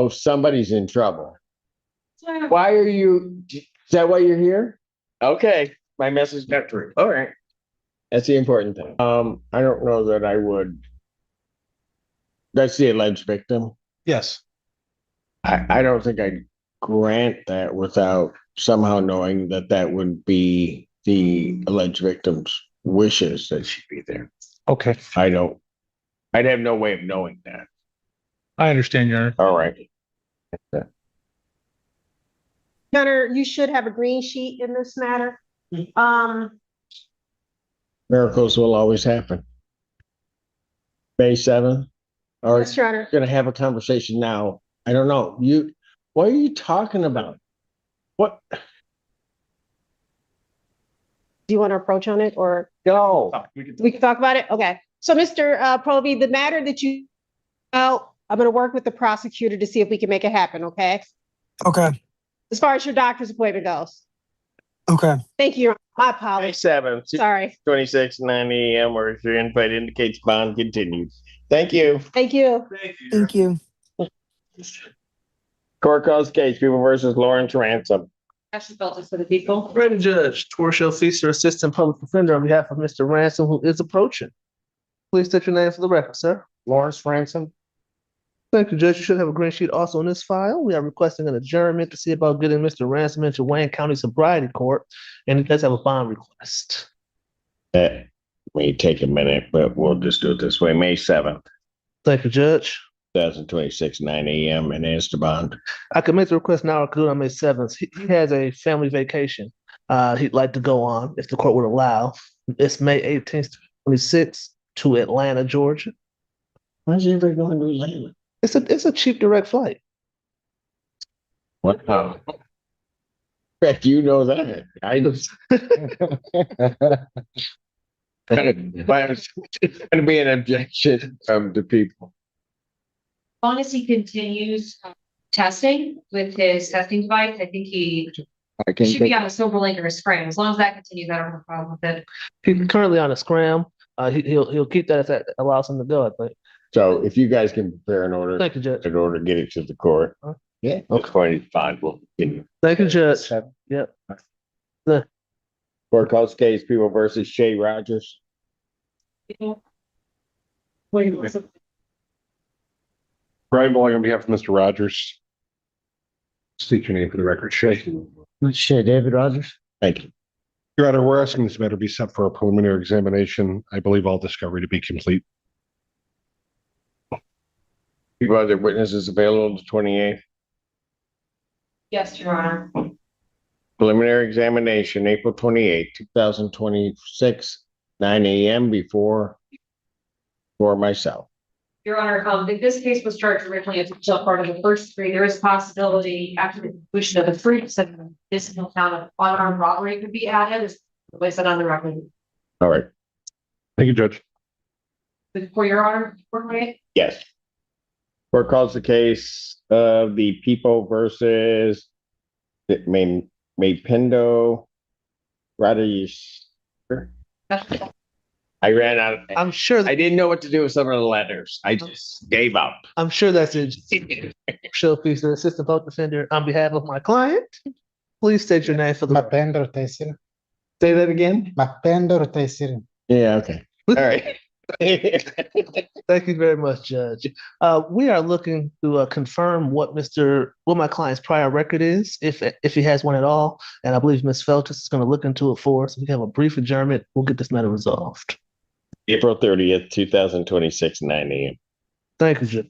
Somebody's in trouble. Why are you, is that why you're here? Okay, my message got through. All right. That's the important thing. I don't know that I would. That's the alleged victim. Yes. I don't think I'd grant that without somehow knowing that that would be the alleged victim's wishes that she'd be there. Okay. I'd have no way of knowing that. I understand, Your Honor. All right. Gunner, you should have a green sheet in this matter. Miracles will always happen. May 7th. Or Yes, Your Honor. going to have a conversation now. I don't know. What are you talking about? What? Do you want to approach on it or? No. We can talk about it? Okay. So Mr. Proby, the matter that I'm going to work with the prosecutor to see if we can make it happen, okay? Okay. As far as your doctor's appointment goes. Okay. Thank you, Your Honor. My May apologies. 7th, Sorry. 26, 9 a.m. or if your invite indicates bond continues. Thank you. Thank you. Thank you. Court calls case, People versus Lawrence Ransom. Ashley Feltus for the people. Ready, Judge. Torshell Feaster, Assistant Public Defender, on behalf of Mr. Ransom, who is approaching. Please state your name for the record, sir. Lawrence Ransom. Thank you, Judge. You should have a green sheet also in this file. We are requesting an adjournment to see about getting Mr. Ransom into Wayne County Sobriety Court, and he does have a bond request. That may take a minute, but we'll just do it this way. May 7th, Thank you, Judge. 2026, 9 a.m. in Esteban. I can make the request now or could do it on May 7th. He has a family vacation he'd like to go on if the court would allow. It's May 18th to 26th to Atlanta, Georgia. Why is everybody going to Atlanta? It's a cheap direct flight. Wow. Bet you know that. I just. But it's going to be an objection to people. As long as he continues testing with his testing device, I think he should be on a silver link or a scram. As long as that continues, I don't have a problem with it. He's currently on a scram. He'll keep that if that allows him to go, I think. So if you guys can prepare an order, Thank you, Judge. in order to get it to the court. Yeah. Okay, fine. We'll continue. Thank you, Judge. Yep. Court calls case, People versus Shay Rogers. Brian Malloy on behalf of Mr. Rogers. State your name for the record, Shay. Shay David Rogers. Thank you. Your Honor, we're asking this matter be set for a preliminary examination. I believe all discovery to be complete. People other witnesses available the 28th. Yes, Your Honor. Preliminary examination, April 28th, 2026, 9 a.m. for myself. Your Honor, if this case was charged originally as a part of the first degree, there is possibility after the conclusion of the proofs of this count of unarmed robbery could be added. Just place that on the record. All right. Thank you, Judge. For Your Honor, right? Yes. Court calls the case of the People versus Maypendo Rodriguez. I ran out. I'm sure I didn't know what to do with some of the letters. I just gave up. I'm sure that's it. Torshell Feaster, Assistant Public Defender, on behalf of my client. Please state your name for the record. Mapendo Taisir. Say that again? Mapendo Taisir. Yeah, okay. All right. Thank you very much, Judge. We are looking to confirm what my client's prior record is, if he has one at all. And I believe Ms. Feltus is going to look into it for us. We can have a brief adjournment. We'll get this matter resolved. April 30th, 2026, 9 a.m. Thank you, Judge.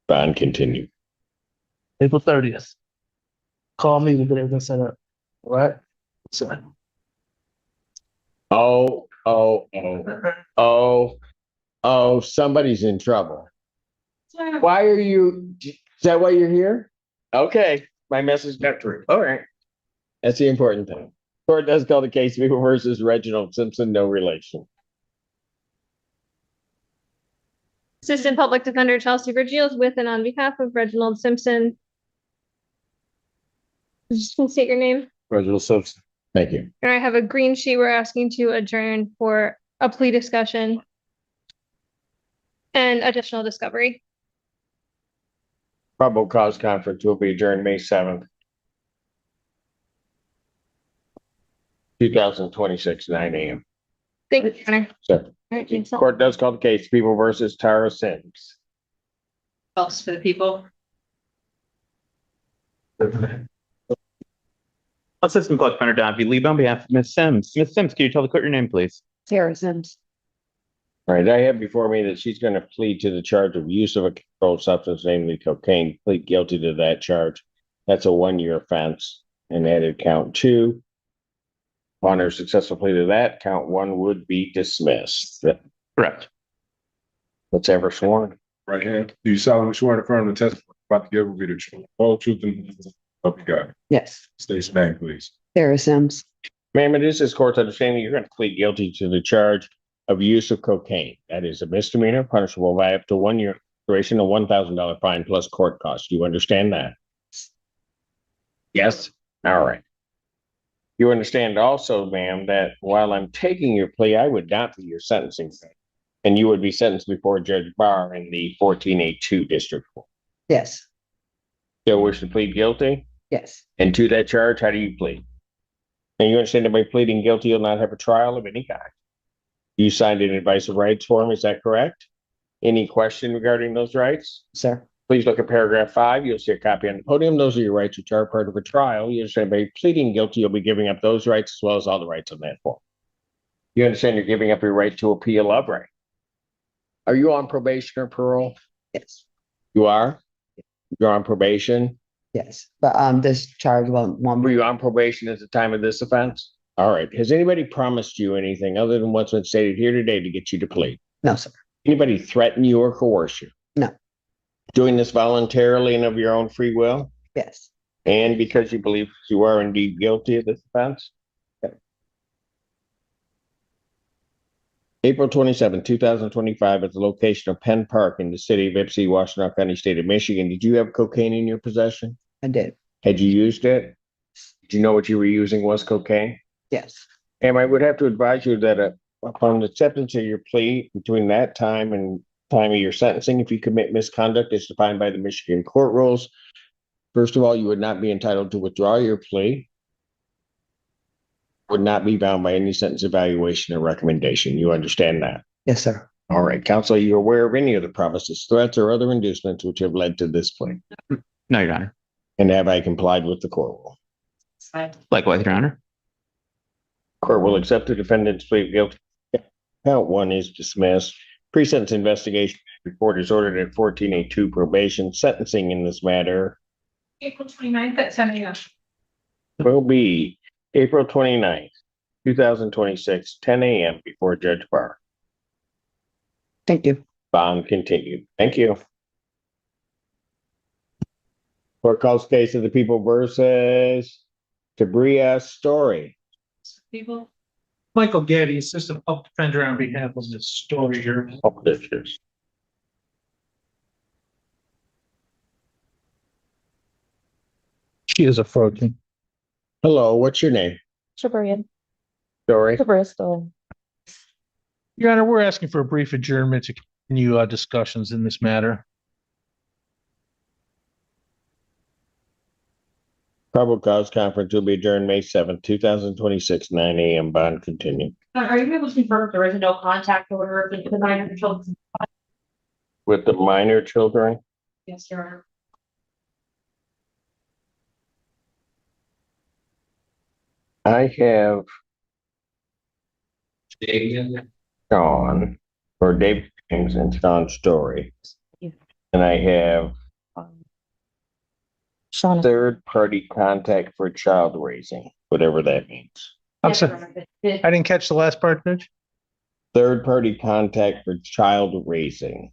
Bond continued. April 30th. Call me. We'll get everything set up. All right? So. Somebody's in trouble. Why are you, is that why you're here? Okay, my message got through. All right. That's the important thing. Court does call the case People versus Reginald Simpson, no relation. Assistant Public Defender Chelsea Virgils with and on behalf of Reginald Simpson. Just can state your name. Reginald Simpson. Thank you. And I have a green sheet we're asking to adjourn for a plea discussion. and additional discovery. Probable cause conference will be adjourned May 7th. 2026, 9 a.m. Thank you, Your Honor. So, All right, James. court does call the case, People versus Tara Sims. Else for the people. Assistant Clerk Defender Donahue Lee on behalf of Ms. Sims. Ms. Sims, can you tell the court your name, please? Sarah Sims. All right, I have before me that she's going to plead to the charge of use of a controlled substance, namely cocaine, plead guilty to that charge. That's a 1-year offense and added count 2. Upon her successful plea to that, count 1 would be dismissed. Correct. Let's have her sworn. Right hand. Do you solemnly swear to affirm the testimony about to give will be the truth, whole truth, and help you God? Yes, State your name, please. Sarah Sims. Ma'am, it is this court's understanding you're going to plead guilty to the charge of use of cocaine. That is a misdemeanor punishable by up to 1 year duration, a $1,000 fine plus court costs. Do you understand that? Yes? All right. You understand also, ma'am, that while I'm taking your plea, I would not be your sentencing judge, and you would be sentenced before Judge Barr in the 14A2 district court. Yes, Still wish to plead guilty? yes, And to that charge, how do you plead? And you understand that by pleading guilty, you'll not have a trial of any kind. You signed an advice of rights form, is that correct? Any question regarding those rights? sir. Please look at paragraph 5. You'll see a copy on the podium. Those are your rights which are part of a trial. You understand by pleading guilty, you'll be giving up those rights as well as all the rights on that form. You understand you're giving up your right to appeal of right. Are you on probation or parole? Yes, You are? You're on probation? yes. But this charge won't Were you on probation at the time of this offense? All right. Has anybody promised you anything other than what's been stated here today to get you to plead? No, sir. Anybody threaten you or coerce you? No. Doing this voluntarily and of your own free will? Yes, And because you believe you are indeed guilty of this offense? Okay. April 27, 2025, at the location of Penn Park in the city of Ypsilanti, Washtenaw County, state of Michigan. Did you have cocaine in your possession? I did. Had you used it? Did you know what you were using was cocaine? Yes, And I would have to advise you that upon the acceptance of your plea between that time and time of your sentencing, if you commit misconduct as defined by the Michigan court rules, first of all, you would not be entitled to withdraw your plea, would not be bound by any sentence evaluation or recommendation. You understand that? yes, sir. All right, counsel, are you aware of any of the promises, threats, or other inducements which have led to this plea? No, Your Honor. And have I complied with the court rule? Likewise, Your Honor. Court will accept the defendant's plea of guilty. Count 1 is dismissed. Pre-sentence investigation report is ordered at 14A2 probation. Sentencing in this matter April 29th at 10 a.m. will be April 29th, 2026, 10 a.m. before Judge Barr. Thank you. Bond continued. Thank you. Court calls case of the People versus Tabria Story. People. Michael Gaddy, Assistant Public Defender on behalf of Ms. Story here. Publishers. She is approaching. Hello, what's your name? Shabrian. Story. Bristol. Your Honor, we're asking for a brief adjournment to continue discussions in this matter. Probable cause conference will be adjourned May 7th, 2026, 9 a.m. Bond continued. Are you able to confirm if there is a no contact order with the minor children? With the minor children, Yes, Your Honor. I have Sean, or Dave James and Sean Story. And I have Shauna. third-party contact for child raising, whatever that means. I'm Yes, Your sorry, Honor. I didn't catch the last part, Judge. Third-party contact for child raising.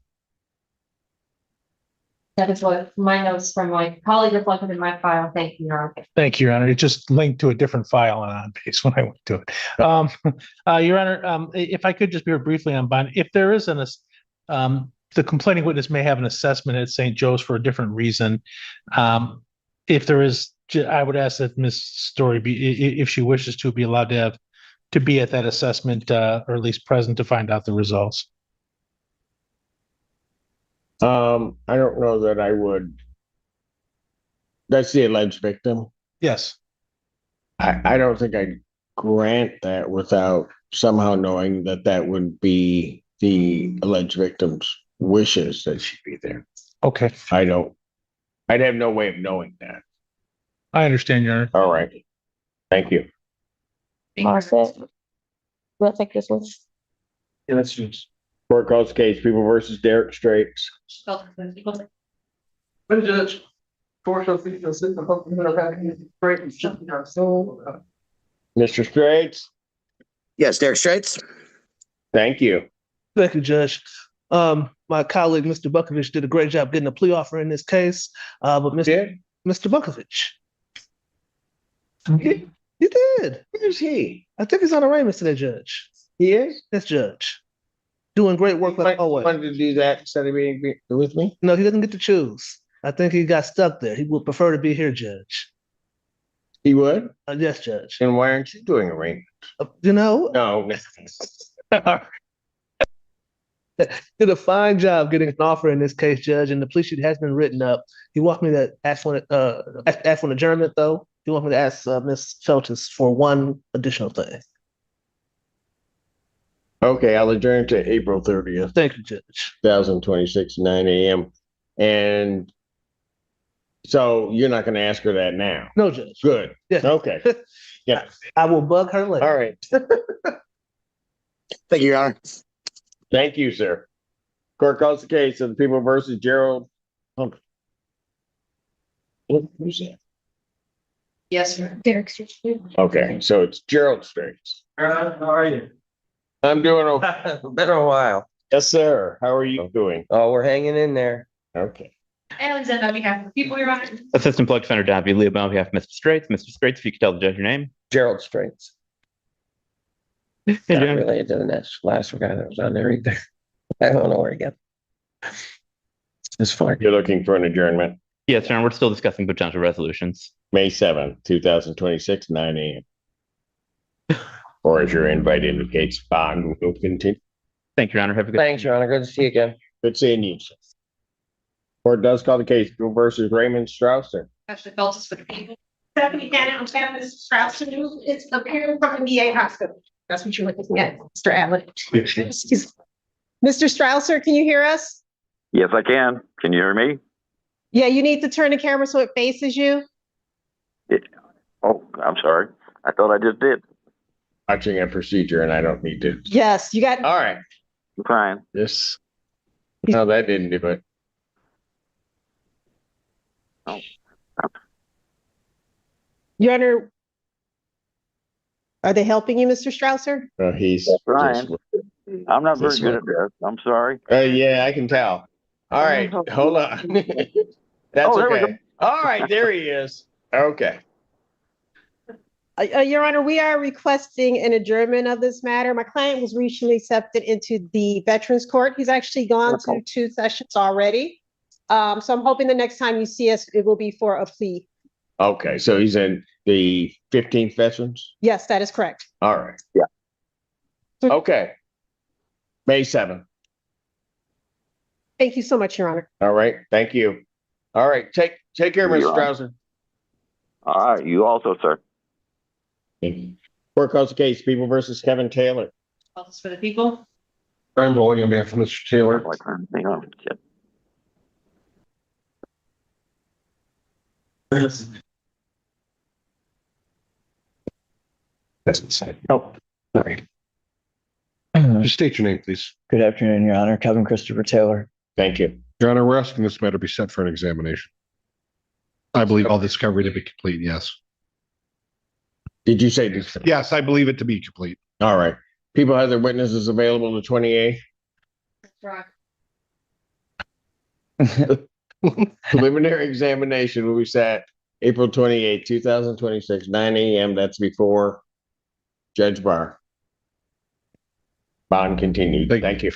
That is what my notes from my colleague reflected in my file. Thank you, Your Honor. Thank you, Your Honor. It just linked to a different file on base when I went to it. Your Honor, if I could just be briefly on bond, if there is the complaining witness may have an assessment at St. Joe's for a different reason. If there is, I would ask that Ms. Story be, if she wishes to, be allowed to be at that assessment, or at least present to find out the results. I don't know that I would. That's the alleged victim. Yes. I don't think I'd grant that without somehow knowing that that would be the alleged victim's wishes that she be there. Okay. I'd have no way of knowing that. I understand, Your Honor. All right. Thank you. Martha, we'll take this one. Yeah, that's just. Court calls case People versus Derek Straits. But Judge, System. Mr. Straits, Yes, Derek Straits. thank you. Thank you, Judge. My colleague, Mr. Bukovich, did a great job getting a plea offer in this case. But Mr. Bukovich. He did. Where's he? I think he's on arraignments today, Judge. He is? Yes, Judge. Doing great work like always. Wanted to do that instead of being with me? No, he doesn't get to choose. I think he got stuck there. He would prefer to be here, Judge. He would? Yes, Judge. Then why aren't you doing arraignment? No. Did a fine job getting an offer in this case, Judge, and the plea sheet has been written up. He wants me to ask for an adjournment, though. He wants me to ask Ms. Feltus for one additional thing. Okay, I'll adjourn to April 30th, Thank you, Judge. 2026, 9 a.m. And so you're not going to ask her that now? No, Judge. Good. Yes. Okay. Yeah. I will bug her later. All right. Thank you, Your Honor. Thank you, sir. Court calls the case of the People versus Gerald. Who's that? Yes, sir. Derek Straits. Okay, so it's Gerald Straits. How are you? I'm doing okay. Been a while. Yes, sir. How are you doing? Oh, we're hanging in there. Okay. Alexander, on behalf of the people, Your Honor. Assistant Public Defender Davy Leo on behalf of Mr. Straits. Mr. Straits, if you could tell the judge your name. Gerald Straits. Hey, Not John. related to the last guy that was on there either. I don't know where he got. It's fine. You're looking for an adjournment, Yes, Your Honor, we're still discussing potential resolutions. May 7th, 2026, 9 a.m. Or as your invite indicates, bond will continue. Thank you, Your Honor. Have a good. Thanks, Your Honor. Good to see you again. Good seeing you. Court does call the case People versus Raymond Strausser. Ashley Feltus for the people. Stephanie Cannon, on behalf of Mr. Strauss, who is appearing from the VA hospital. That's what you're looking at, Mr. Allen. Mr. Strausser, can you hear us? Yes, I can. Can you hear me? Yeah, you need to turn the camera so it faces you. Oh, I'm sorry. I thought I just did. Watching a procedure and I don't need to. Yes, you got. All right. I'm fine. This. No, that didn't do it. Your Honor, are they helping you, Mr. Strausser? He's Brian. just- I'm not very This good at this. I'm sorry. yeah, I can tell. All right, hold on. That's Oh, there we okay. All right, there he is. Okay. Your Honor, we are requesting an adjournment of this matter. My client was recently accepted into the Veterans Court. He's actually gone to 2 sessions already. So I'm hoping the next time you see us, it will be for a plea. Okay, so he's in the 15th Veterans? Yes, that is correct. All right. Yeah. Okay. May 7th. Thank you so much, Your Honor. All right, thank you. All right, take care, Mr. You're Strausser. All right. You also, sir. Court calls the case People versus Kevin Taylor. Feltus for the people. I'm rolling on behalf of Mr. Taylor. Hang on. That's inside. Oh, sorry. Just state your name, please. Good afternoon, Your Honor. Kevin Christopher Taylor. Thank you. Your Honor, we're asking this matter be set for an examination. I believe all discovery to be complete, yes. Did you say this? Yes, I believe it to be complete. All right. People have their witnesses available the 28th. Preliminary examination will be set April 28th, 2026, 9 a.m. That's before Judge Barr. Bond continued. Thank you.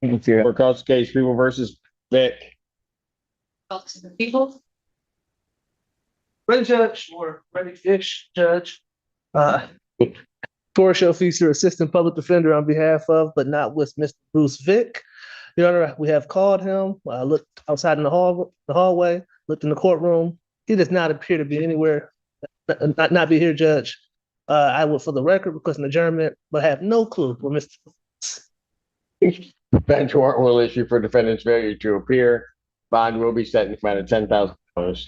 Thank you. Court calls the case People versus Vic. Feltus for the people. Ready, Judge, or ready-ish, Judge. Torres Officer, Assistant Public Defender on behalf of, but not with Mr. Bruce Vick. Your Honor, we have called him. I looked outside in the hallway, looked in the courtroom. He does not appear to be anywhere, not be here, Judge. I will, for the record, request an adjournment, but I have no clue where Mr. Bench warrant will issue for defendant's failure to appear. Bond will be set in the amount of $10,000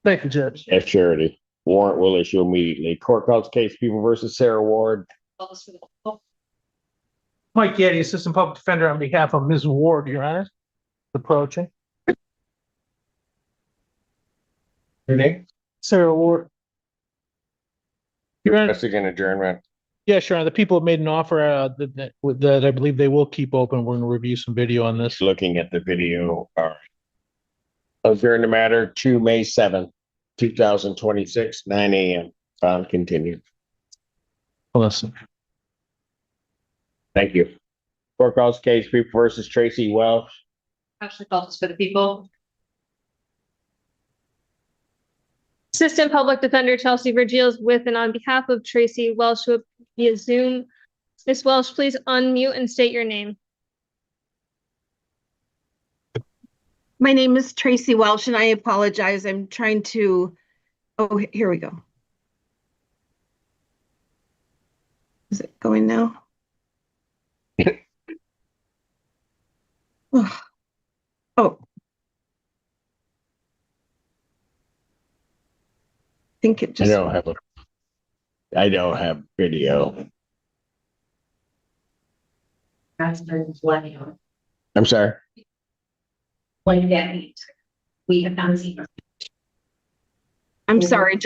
Thank you, Judge. as surety. Warrant will issue immediately. Court calls case People versus Sarah Ward. Mike Getty, Assistant Public Defender on behalf of Ms. Ward, Your Honor. Approaching. Your name? Sarah Ward. Your Honor, Requesting an adjournment. yes, Your Honor, the people have made an offer that I believe they will keep open. We're going to review some video on this. Looking at the video. All right. Adjourn the matter to May 7th, 2026, 9 a.m. Found continued. Listen. Thank you. Court calls case People versus Tracy Welsh. Actually, calls for the people. Assistant Public Defender Chelsea Virgil is with and on behalf of Tracy Welsh via Zoom. Ms. Welsh, please unmute and state your name. My name is Tracy Welsh, and I apologize. I'm trying to, oh, here we go. Is it going now? Oh. I think it just. I don't have video. I'm sorry. Like that, we have not seen. I'm sorry,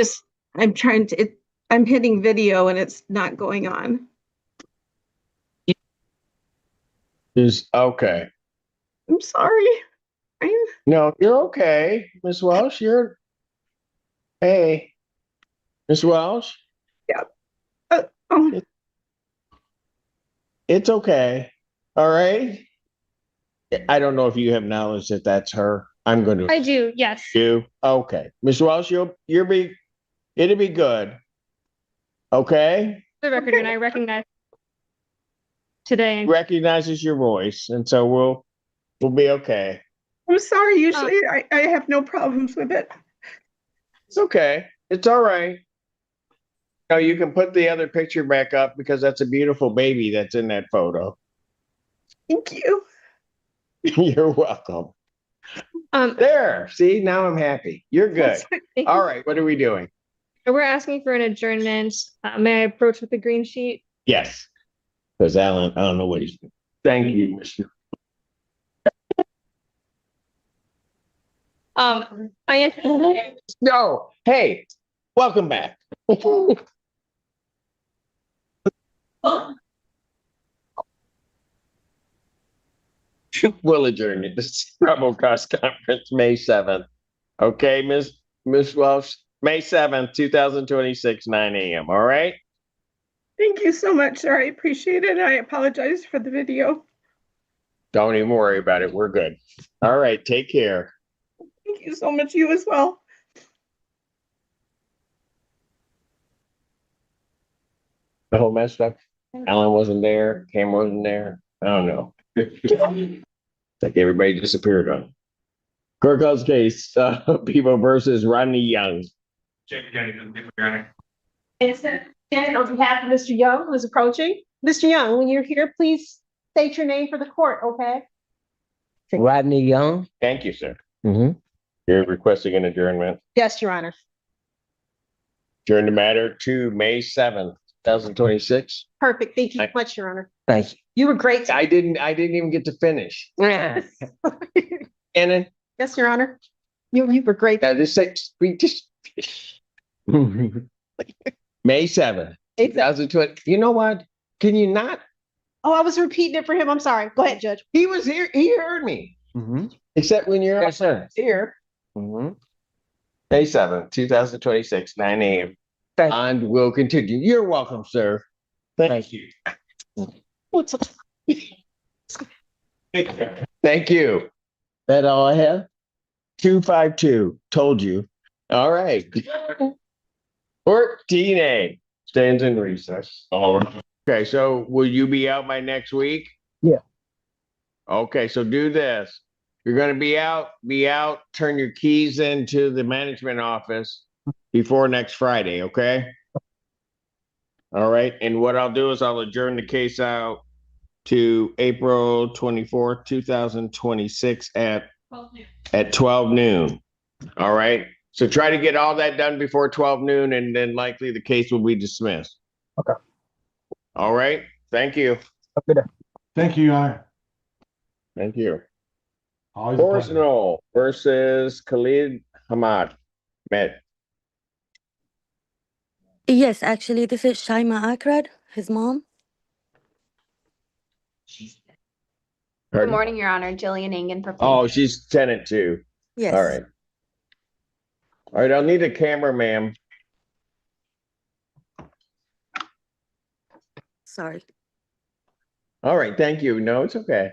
I'm trying to, I'm hitting video and it's not going on. Is okay. I'm sorry. No, you're okay, Miss Welsh. Hey, Miss Welsh. Yeah. It's okay. All right. I don't know if you have knowledge that that's her. I'm going to. I do, yes. You okay, Miss Welsh? It'll be good. Okay. For the record, and I recognize today. Recognizes your voice, and so we'll be okay. I'm sorry. Usually I have no problems with it. It's okay. It's all right. No, you can put the other picture back up because that's a beautiful baby that's in that photo. Thank you. You're welcome. There. See, now I'm happy. You're good. All right. What are we doing? We're asking for an adjournment. May I approach with the green sheet? Yes. Because Alan, I don't know what he's doing. Thank you, Mr. No. Hey, welcome back. We'll adjourn it. This is Probable Cause Conference, May 7th. Okay, Miss Welsh, May 7th, 2026, 9 a.m. All right? Thank you so much, sir. I appreciate it. I apologize for the video. Don't even worry about it. We're good. All right. Take care. Thank you so much. You as well. The whole mess up. Alan wasn't there. Cam wasn't there. I don't know. Like everybody disappeared on. Court calls case, People versus Rodney Young. It's on behalf of Mr. Young, who is approaching. Mr. Young, when you're here, please state your name for the court, okay? Rodney Young. Thank you, sir. Mm-hmm. You're requesting an adjournment. Yes, Your Honor. Adjourn the matter to May 7th, 2026. Perfect. Thank you so much, Your Honor. Thank you. You were great. I didn't even get to finish. And then Yes, Your Honor. You were great. we just May 7th, 2020. You know what? Can you not? Oh, I was repeating it for him. I'm sorry. Go ahead, Judge. He was here. He heard me. Mm-hmm. Except when you're Yes, sir. here. Mm-hmm. May 7th, 2026, 9 a.m. And we'll continue. You're welcome, sir. Thank you. What's up? Thank you. That all I have? 252. Told you. All right. 14A stands in recess. All right. Okay, so will you be out by next week? Yeah. Okay, so do this. You're gonna be out, turn your keys into the management office before next Friday, okay? All right, and what I'll do is I'll adjourn the case out to April 24th, 2026 at 12 noon. All right, so try to get all that done before 12 noon, and then likely the case will be dismissed. Okay. All right, thank you. Thank you, Your Honor. Thank you. Always a Forrest pleasure. Knoll versus Khalid Ahmad. Yes, actually, this is Shaima Akrad, his mom. Pardon? Good morning, Your Honor. Jillian Engen for. Oh, she's tenant too. Yes. All right. All right, I'll need a camera, ma'am. Sorry. All right, thank you. No, it's okay.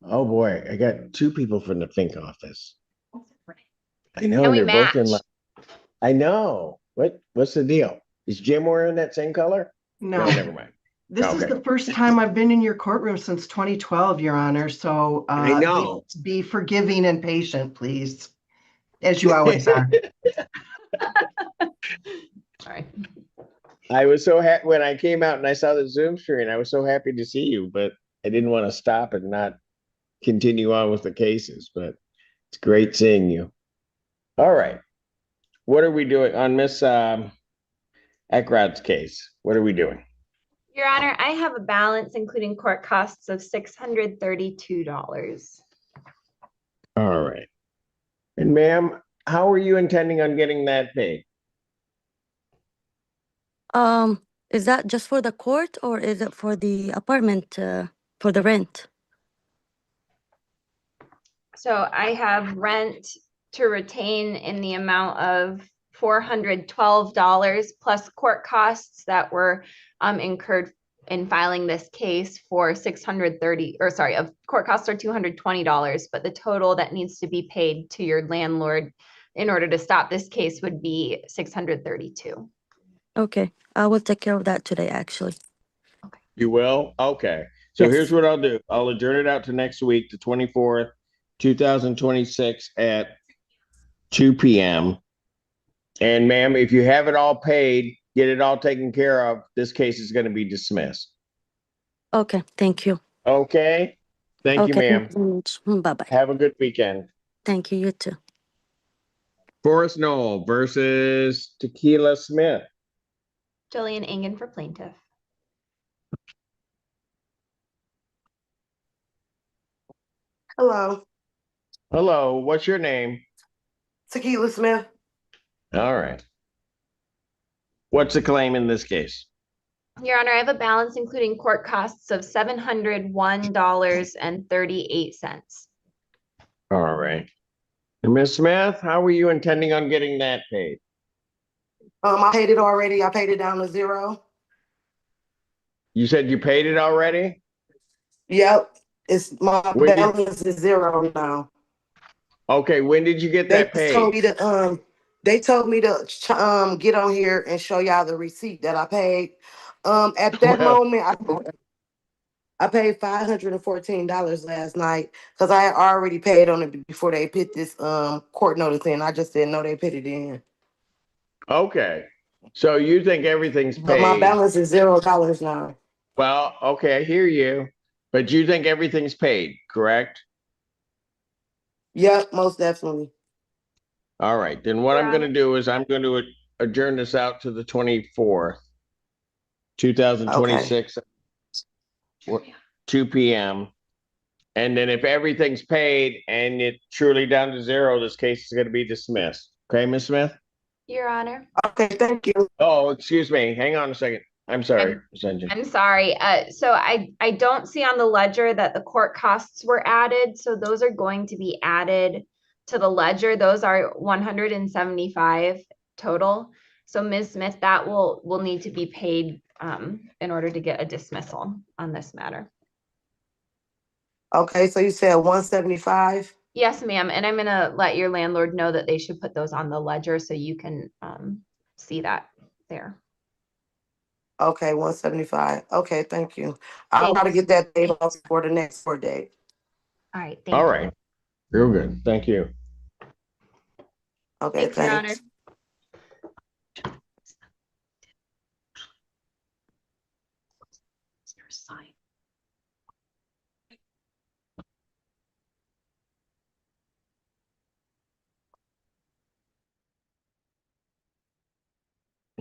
Oh boy, I got two people from the Fink office. I know And we they're both in. match. I know. What's the deal? Is Jim wearing that same color? No, never mind. this is Okay. the first time I've been in your courtroom since 2012, Your Honor, so I know. be forgiving and patient, please, as you always are. Sorry. I was so happy when I came out and I saw the Zoom screen. I was so happy to see you, but I didn't want to stop and not continue on with the cases. But it's great seeing you. All right. What are we doing on Miss Ekrad's case? What are we doing? Your Honor, I have a balance including court costs of $632. All right. And ma'am, how are you intending on getting that paid? Is that just for the court or is it for the apartment, for the rent? So I have rent to retain in the amount of $412 plus court costs that were incurred in filing this case for of court costs are $220, but the total that needs to be paid to your landlord in order to stop this case would be $632. Okay, I will take care of that today, actually. You will? Okay. So Yes. here's what I'll do. I'll adjourn it out to next week, the 24th, 2026 at 2 p.m. And ma'am, if you have it all paid, get it all taken care of, this case is going to be dismissed. Okay, thank you. Okay? Thank you, ma'am. Bye-bye. Have a good weekend. Thank you, you too. Forrest Knoll versus Tequila Smith. Jillian Engen for plaintiff. Hello, Hello, what's your name? Tequila Smith. All right. What's the claim in this case? Your Honor, I have a balance including court costs of $701.38. All right. And Ms. Smith, how were you intending on getting that paid? I paid it already. I paid it down to zero. You said you paid it already? Yep, it's my When did- balance is zero now. Okay, when did you get that They told me paid? to they told me to get on here and show y'all the receipt that I paid. At that Well- moment, I paid $514 last night because I had already paid on it before they put this court notice in. I just didn't know they put it in. Okay. So you think everything's But my paid? balance is $0 now. Well, okay, I hear you. But you think everything's paid, correct? Yep, most definitely. All right, then what I'm going to do is I'm going to adjourn this out to the 24th, 2026, 2 p.m. And then if everything's paid and it's truly down to zero, this case is going to be dismissed. Okay, Ms. Smith? Your Honor. Okay, thank you. Oh, excuse me. Hang on a second. I'm sorry, Ms. Engine. I'm sorry. So I don't see on the ledger that the court costs were added. So those are going to be added to the ledger. Those are 175 total. So Ms. Smith, that will need to be paid in order to get a dismissal on this matter. Okay, so you said 175? Yes, ma'am. And I'm gonna let your landlord know that they should put those on the ledger so you can see that there. Okay, 175. Okay, thank you. I'll try to get that date off for the next court date. All right, thank All you. right. Real good. Thank you. Okay, Thanks, Your Honor. thanks.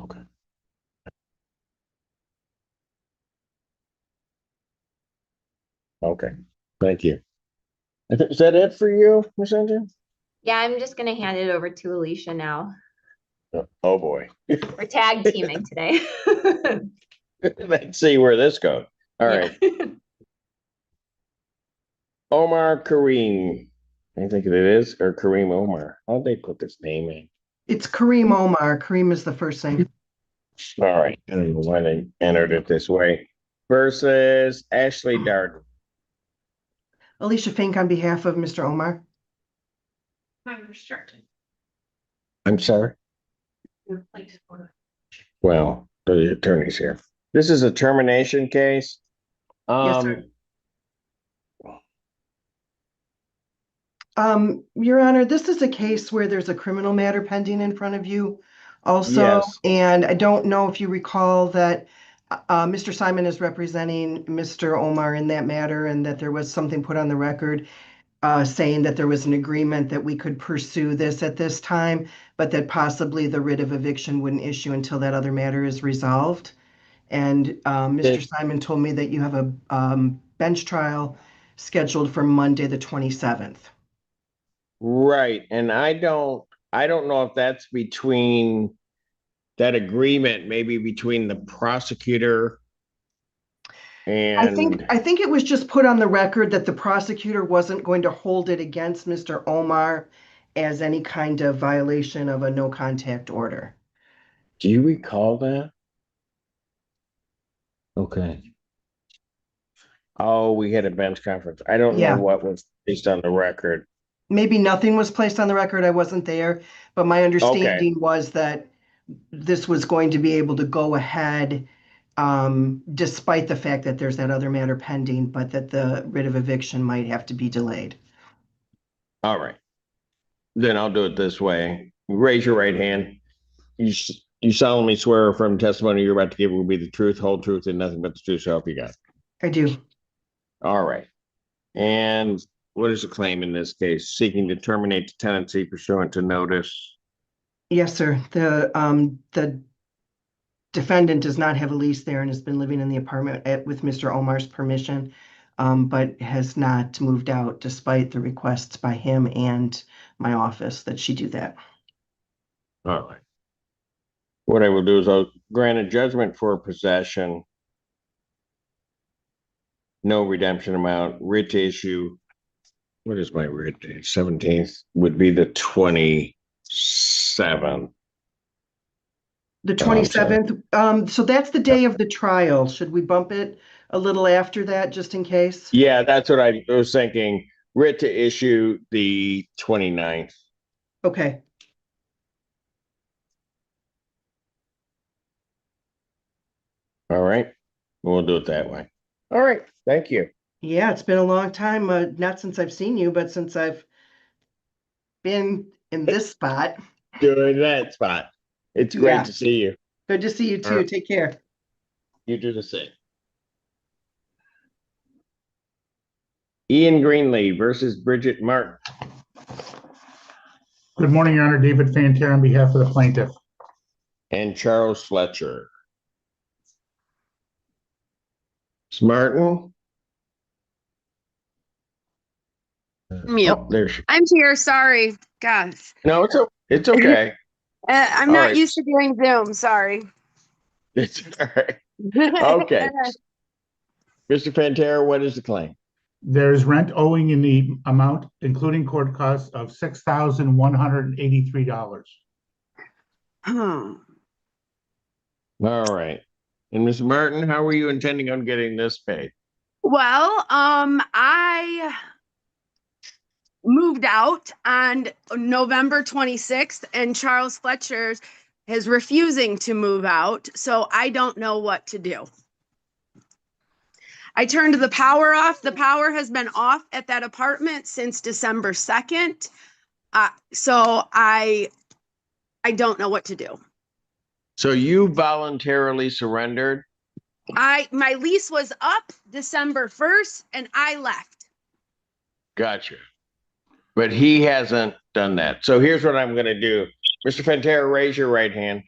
Okay. Okay. Thank you. Is that it for you, Ms. Engine? Yeah, I'm just gonna hand it over to Alicia now. Oh, boy. We're tag teaming today. Let's see where this goes. All right. Omar Kareem. I think it is, or Kareem Omar. How'd they put this name in? It's Kareem Omar. Kareem is the first name. All right. I don't know why they entered it this way. Versus Ashley Darden. Alicia Fink on behalf of Mr. Omar. I'm restricted. I'm sorry. Well, the attorney's here. This is a termination case. Yes, sir. Your Honor, this is a case where there's a criminal matter pending in front of you also. Yes. And I don't know if you recall that Mr. Simon is representing Mr. Omar in that matter, and that there was something put on the record saying that there was an agreement that we could pursue this at this time, but that possibly the writ of eviction wouldn't issue until that other matter is resolved. And Mr. Simon told me that you have a bench trial scheduled for Monday, the 27th. Right. And I don't know if that's between that agreement, maybe between the prosecutor and I think it was just put on the record that the prosecutor wasn't going to hold it against Mr. Omar as any kind of violation of a no contact order. Do you recall that? Okay. Oh, we had a bench conference. I don't know what was based on the record. Maybe nothing was placed on the record. I wasn't there, but my understanding was that this was going to be able to go ahead despite the fact that there's that other matter pending, but that the writ of eviction might have to be delayed. All right. Then I'll do it this way. Raise your right hand. You solemnly swear from testimony you're about to give will be the truth, whole truth, and nothing but the truth, so help you God. I do. All right. And what is the claim in this case? Seeking to terminate the tenancy pursuant to notice. Yes, sir. The defendant does not have a lease there and has been living in the apartment with Mr. Omar's permission, but has not moved out despite the requests by him and my office that she do that. All right. What I will do is I'll grant a judgment for possession. No redemption amount, writ to issue. What is my writ date? 17th would be the 27th. The 27th. So that's the day of the trial. Should we bump it a little after that, just in case? Yeah, that's what I was thinking. Writ to issue the 29th. Okay. All right. We'll do it that way. All right. Thank you. Yeah, it's been a long time. Not since I've seen you, but since I've been in this spot. Doing that spot. It's great to see you. Good to see you too. Take care. You do the same. Ian Greenlee versus Bridget Martin. Good morning, Your Honor. David Fantair on behalf of the plaintiff. And Charles Fletcher. Ms. Martin? Mute. Oh, there she. I'm here. Sorry. Gosh. No, it's okay. I'm All not right. used to doing Zoom. Sorry. It's all right. Okay. Mr. Pantera, what is the claim? There's rent owing in the amount, including court costs, of $6,183. All right. And Ms. Martin, how were you intending on getting this paid? Well, I moved out on November 26th, and Charles Fletcher is refusing to move out, so I don't know what to do. I turned the power off. The power has been off at that apartment since December 2nd. So I don't know what to do. So you voluntarily surrendered? My lease was up December 1st and I left. Gotcha. But he hasn't done that. So here's what I'm going to do. Mr. Fantera, raise your right hand.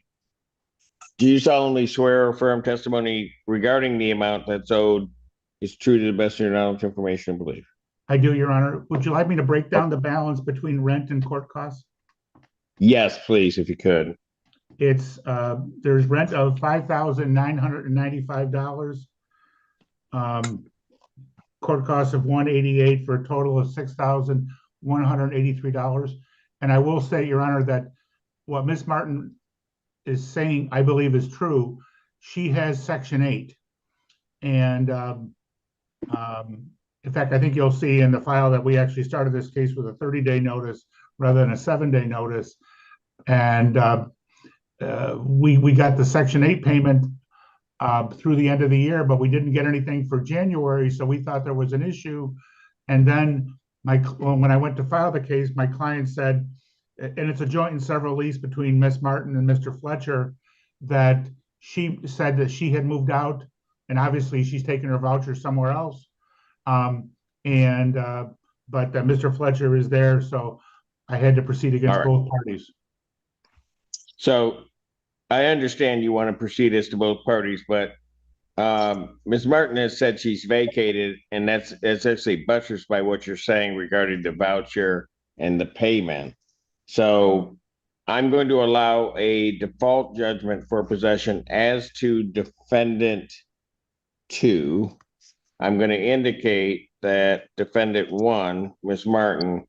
Do you solemnly swear or affirm testimony regarding the amount that's owed is true to the best of your knowledge, information, and belief? I do, Your Honor. Would you like me to break down the balance between rent and court costs? Yes, please, if you could. It's there's rent of $5,995. Court costs of $188 for a total of $6,183. And I will say, Your Honor, that what Ms. Martin is saying, I believe is true. She has Section 8. And in fact, I think you'll see in the file that we actually started this case with a 30-day notice rather than a 7-day notice. And we got the Section 8 payment through the end of the year, but we didn't get anything for January, so we thought there was an issue. And then when I went to file the case, my client said, and it's a joint and several lease between Ms. Martin and Mr. Fletcher, that she said that she had moved out, and obviously she's taken her voucher somewhere else. But Mr. Fletcher is there, so I had to proceed against both parties. So I understand you want to proceed as to both parties, but Ms. Martin has said she's vacated, and that's actually buttressed by what you're saying regarding the voucher and the payment. So I'm going to allow a default judgment for possession as to Defendant 2. I'm going to indicate that Defendant 1, Ms. Martin,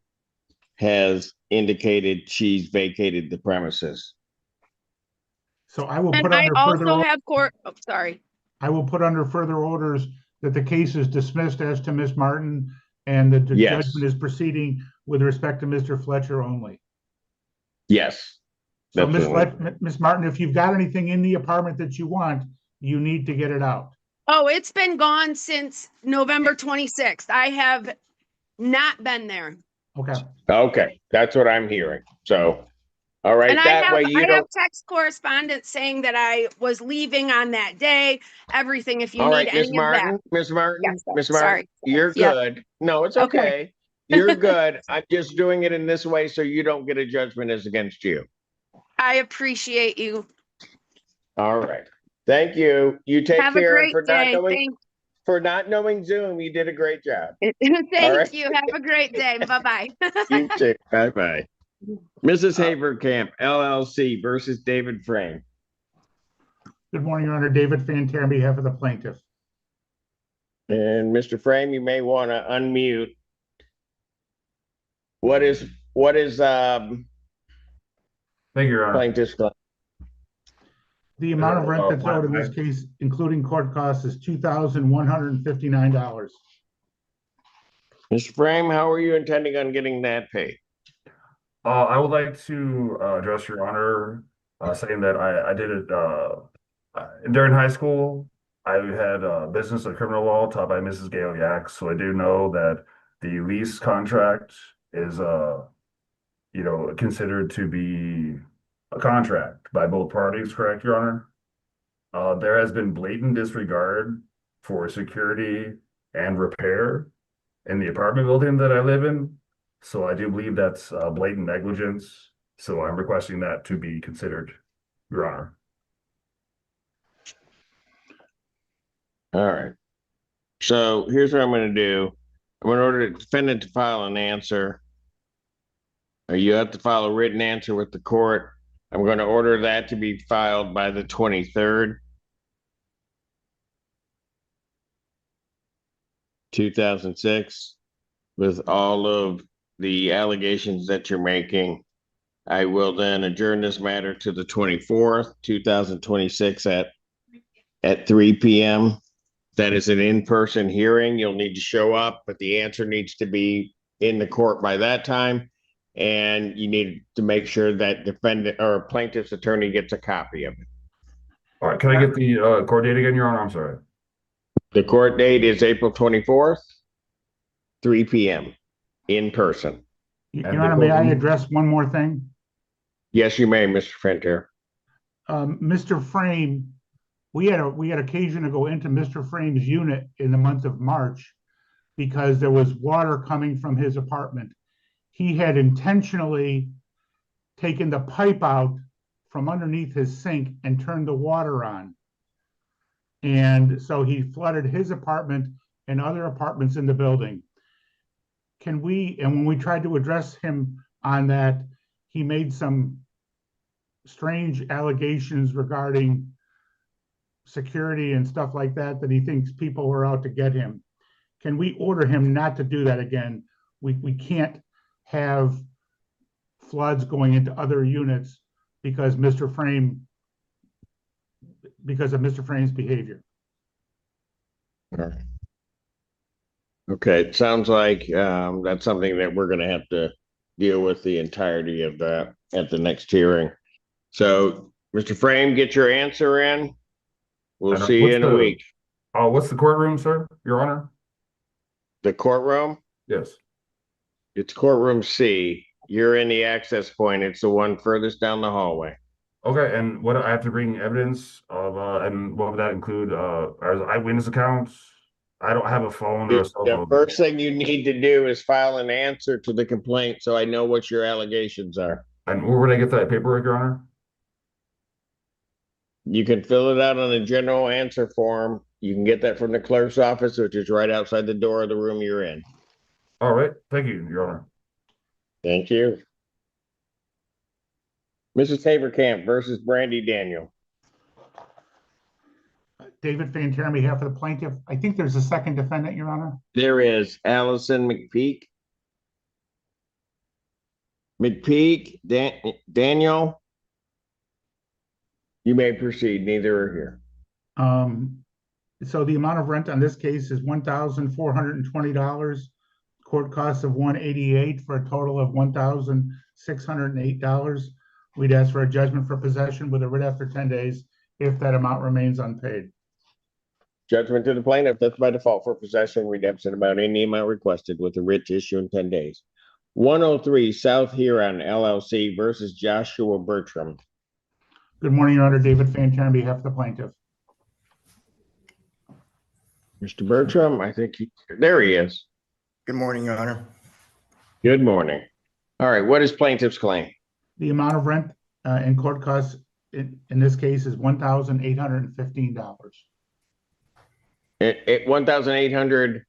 has indicated she's vacated the premises. So I will And put I under also further. have court, oh, sorry. I will put under further orders that the case is dismissed as to Ms. Martin and that the judgment is proceeding with respect to Mr. Fletcher only. Yes. So Ms. Martin, if you've got anything in the apartment that you want, you need to get it out. Oh, it's been gone since November 26th. I have not been there. Okay. Okay, that's what I'm hearing. So, all right, And that way you I don't. have text correspondence saying that I was leaving on that day, everything, if you All need right, Ms. any of that. Martin, Ms. Martin, Yes, Ms. Martin, sorry. you're Yep. good. No, it's Okay. okay. You're good. I'm just doing it in this way so you don't get a judgment as against you. I appreciate you. All right. Thank you. You take Have a care. great For not day. knowing, for not knowing Zoom, you did a great job. Thank you. Have a great day. Bye-bye. You too. Bye-bye. Mrs. Haverkamp, LLC versus David Frame. Good morning, Your Honor. David Fantera on behalf of the plaintiff. And Mr. Frame, you may want to unmute. What is Thank you, Your Honor. plaintiff's claim? The amount of rent that's owed in this case, including court costs, is $2,159. Mr. Frame, how are you intending on getting that paid? I would like to address Your Honor, saying that I did it during high school. I had business and criminal law taught by Mrs. Gail Yak, so I do know that the lease contract is, considered to be a contract by both parties, correct, Your Honor? There has been blatant disregard for security and repair in the apartment building that I live in. So I do believe that's blatant negligence. So I'm requesting that to be considered, Your Honor. All right. So here's what I'm going to do. I'm going to order the defendant to file an answer. Or you have to file a written answer with the court. I'm going to order that to be filed by the 23rd. 2006, with all of the allegations that you're making. I will then adjourn this matter to the 24th, 2026 at 3 p.m. That is an in-person hearing. You'll need to show up, but the answer needs to be in the court by that time. And you need to make sure that defendant or plaintiff's attorney gets a copy of it. All right, can I get the court date again, Your Honor? I'm sorry. The court date is April 24th, 3 p.m. in person. And Your the Honor, may I courtroom- address one more thing? Yes, you may, Mr. Frontier. Mr. Frame, we had occasion to go into Mr. Frame's unit in the month of March because there was water coming from his apartment. He had intentionally taken the pipe out from underneath his sink and turned the water on. And so he flooded his apartment and other apartments in the building. And when we tried to address him on that, he made some strange allegations regarding security and stuff like that, that he thinks people were out to get him. Can we order him not to do that again? We can't have floods going into other units because of Mr. Frame's behavior. Okay, it sounds like that's something that we're going to have to deal with the entirety of that at the next hearing. So, Mr. Frame, get your answer in. We'll see you in a week. What's the courtroom, sir, Your Honor? The courtroom? Yes. It's courtroom C. You're in the access point. It's the one furthest down the hallway. Okay, and what I have to bring evidence of, and what would that include? Eyewitness accounts? I don't have a phone or a cell The phone. first thing you need to do is file an answer to the complaint so I know what your allegations are. And where would I get that paperwork, Your Honor? You can fill it out on a general answer form. You can get that from the clerk's office, which is right outside the door of the room you're in. All right, thank you, Your Honor. Thank you. Mrs. Haverkamp versus Brandy Daniel. David Fantair on behalf of the plaintiff. I think there's a second defendant, Your Honor. There is Allison McPeak. Daniel. You may proceed. Neither are here. So the amount of rent on this case is $1,420. Court costs of $188 for a total of $1,608. We'd ask for a judgment for possession with a writ after 10 days if that amount remains unpaid. Judgment to the plaintiff. That's by default for possession, redemption about any amount requested with a writ to issue in 10 days. 103 South Huron LLC versus Joshua Bertram. Good morning, Your Honor. David Fantair on behalf of the plaintiff. Mr. Bertram, I think there he is. Good morning, Your Honor. Good morning. All right, what is plaintiff's claim? The amount of rent and court costs in this case is $1,815. At 1,800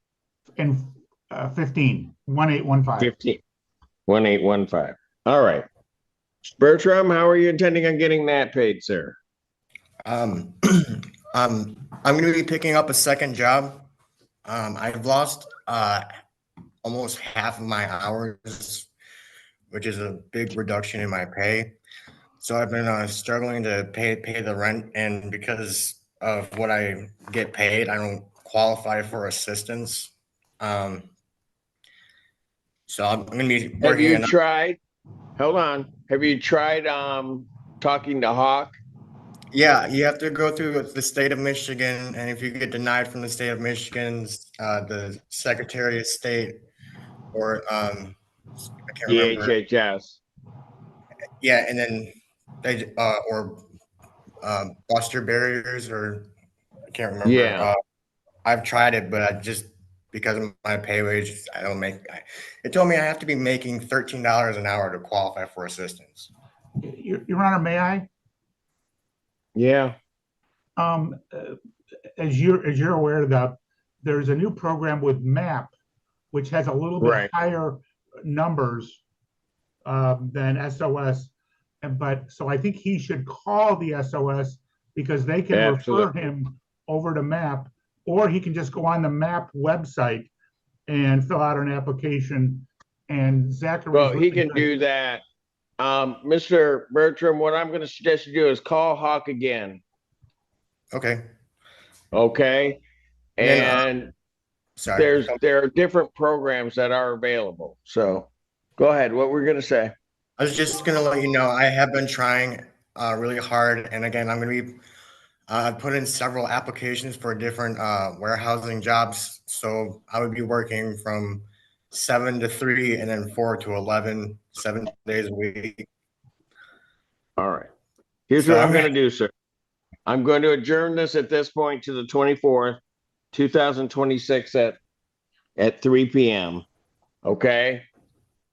and 1815. 1815. All right. Bertram, how are you intending on getting that paid, sir? I'm going to be picking up a second job. I've lost almost half of my hours, which is a big reduction in my pay. So I've been struggling to pay the rent, and because of what I get paid, I don't qualify for assistance. So I'm going to be working. Have you tried? Hold on. Have you tried talking to Hawk? Yeah, you have to go through the state of Michigan, and if you get denied from the state of Michigan, the Secretary of State or I can't remember. DHHS. Yeah, and then they Buster barriers, or I can't remember. Yeah. I've tried it, but I just, because of my pay wage, I don't make. It told me I have to be making $13 an hour to qualify for assistance. Your Honor, may I? Yeah. As you're aware that there's a new program with MAP, which has a little bit higher numbers than SOS, so I think he should call the SOS because they can refer him over to MAP, or he can just go on the MAP website and fill out an application. And Zachary, well, he can do that. Mr. Bertram, what I'm going to suggest you do is call Hawk again. Okay. Okay. And sorry. there are different programs that are available. So Go ahead. What we're gonna say? I was just gonna let you know, I have been trying really hard, and again, I'm gonna be put in several applications for different warehousing jobs. So I would be working from 7 to 3 and then 4 to 11, 7 days a week. All right. Here's what I'm gonna do, sir. I'm going to adjourn this at this point to the 24th, 2026 at 3 p.m. Okay?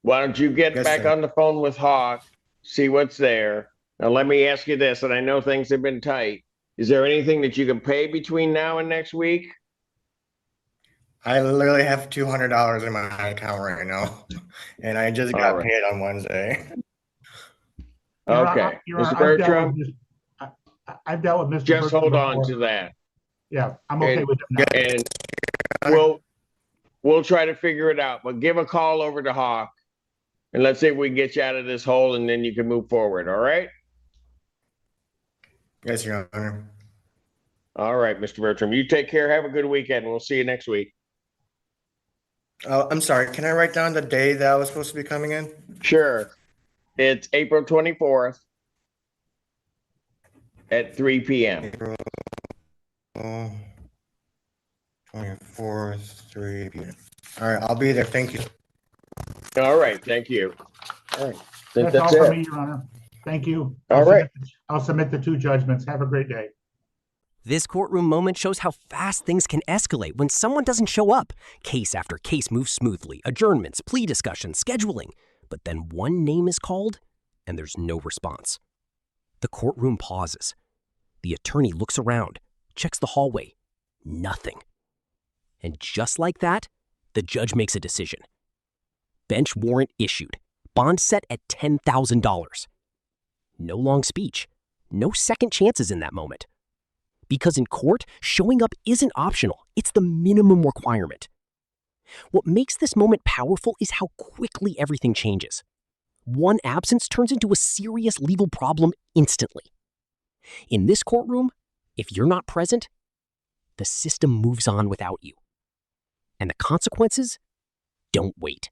Why don't you get Yes, back sir. on the phone with Hawk, see what's there. Now let me ask you this, and I know things have been tight. Is there anything that you can pay between now and next week? I literally have $200 in my account right now, and I just got paid on Wednesday. Okay. Your Honor, Mr. Bertram, I've dealt with Mr. just Bertram hold on before. to that. Yeah, I'm okay And- with that. And we'll try to figure it out, but give a call over to Hawk and let's see if we can get you out of this hole and then you can move forward. All right? Yes, Your Honor. All right, Mr. Bertram. You take care. Have a good weekend. We'll see you next week. I'm sorry, can I write down the day that I was supposed to be coming in? Sure. It's April 24th at 3 p.m. April 24th, 3 p.m. All right, I'll be there. Thank you. All right. Thank you. All right. That's all for me, Your Honor. Thank you. All right. I'll submit the 2 judgments. Have a great day. This courtroom moment shows how fast things can escalate when someone doesn't show up. Case after case moves smoothly, adjournments, plea discussions, scheduling. But then one name is called, and there's no response. The courtroom pauses. The attorney looks around, checks the hallway. Nothing. And just like that, the judge makes a decision. Bench warrant issued. Bond set at $10,000. No long speech. No second chances in that moment. Because in court, showing up isn't optional. It's the minimum requirement. What makes this moment powerful is how quickly everything changes. One absence turns into a serious legal problem instantly. In this courtroom, if you're not present, the system moves on without you. And the consequences don't wait.